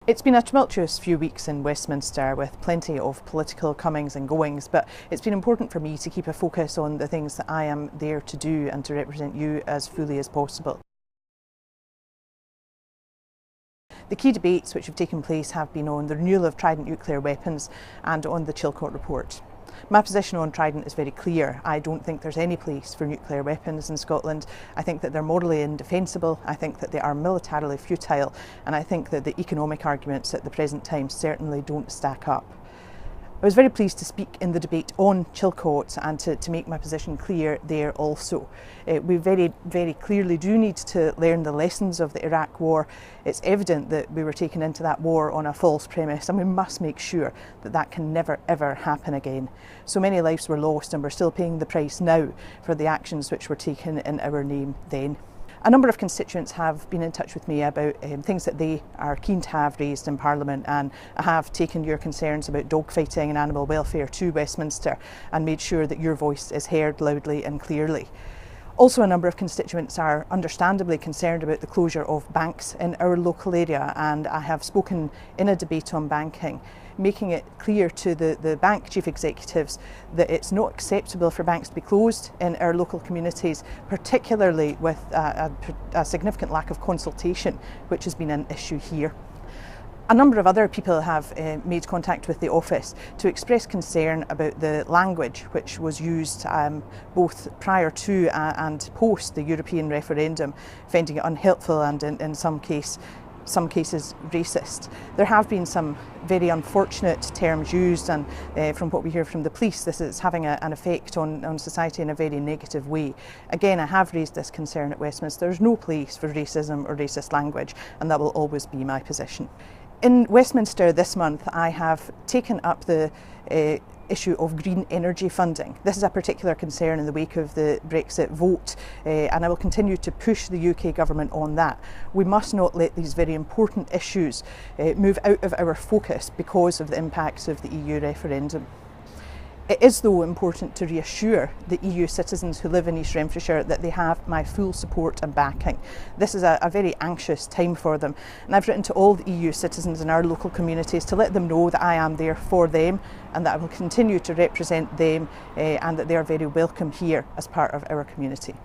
It's been a tumultuous few weeks in Westminster with plenty of political comings and goings, but it's been important for me to keep a focus on the things that I am there to do and to represent you as fully as possible. The key debates which have taken place have been on the renewal of Trident nuclear weapons and on the Chilcot report. My position on Trident is very clear. I don't think there's any place for nuclear weapons in Scotland. I think that they're morally indefensible, I think that they are militarily futile, and I think that the economic arguments at the present time certainly don't stack up. I was very pleased to speak in the debate on Chilcot and to make my position clear there also. We very clearly do need to learn the lessons of the Iraq War. It's evident that we were taken into that war on a false premise, and we must make sure that that can never ever happen again. So many lives were lost, and we're still paying the price now for the actions which were taken in our name then. A number of constituents have been in touch with me about things that they are keen to have raised in Parliament, and I have taken your concerns about dogfighting and animal welfare to Westminster and made sure that your voice is heard loudly and clearly. Also, a number of constituents are understandably concerned about the closure of banks in our local area, and I have spoken in a debate on banking, making it clear to the bank chief executives that it's not acceptable for banks to be closed in our local communities, particularly with a significant lack of consultation, which has been an issue here. A number of other people have made contact with the office to express concern about the language which was used both prior to and post the European referendum, finding it unhelpful and in some cases racist. There have been some very unfortunate terms used, and from what we hear from the police, this is having an effect on society in a very negative way. Again, I have raised this concern at Westminster. There's no place for racism or racist language, and that will always be my position. In Westminster this month, I have taken up the issue of green energy funding. This is a particular concern in the wake of the Brexit vote, and I will continue to push the UK government on that. We must not let these very important issues move out of our focus because of the impacts of the EU referendum. It is, though, important to reassure the EU citizens who live in East Renfrewshire that they have my full support and backing. This is a very anxious time for them, and I've written to all the EU citizens in our local communities to let them know that I am there for them and that I will continue to represent them and that they are very welcome here as part of our community.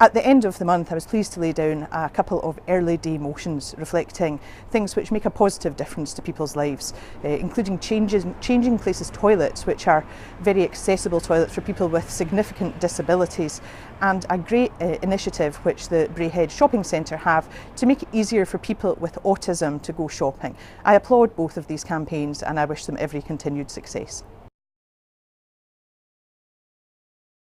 At the end of the month, I was pleased to lay down a couple of early day motions reflecting things which make a positive difference to people's lives, including changing places toilets, which are very accessible toilets for people with significant disabilities, and a great initiative which the Braehead Shopping Centre have to make it easier for people with autism to go shopping. I applaud both of these campaigns, and I wish them every continued success.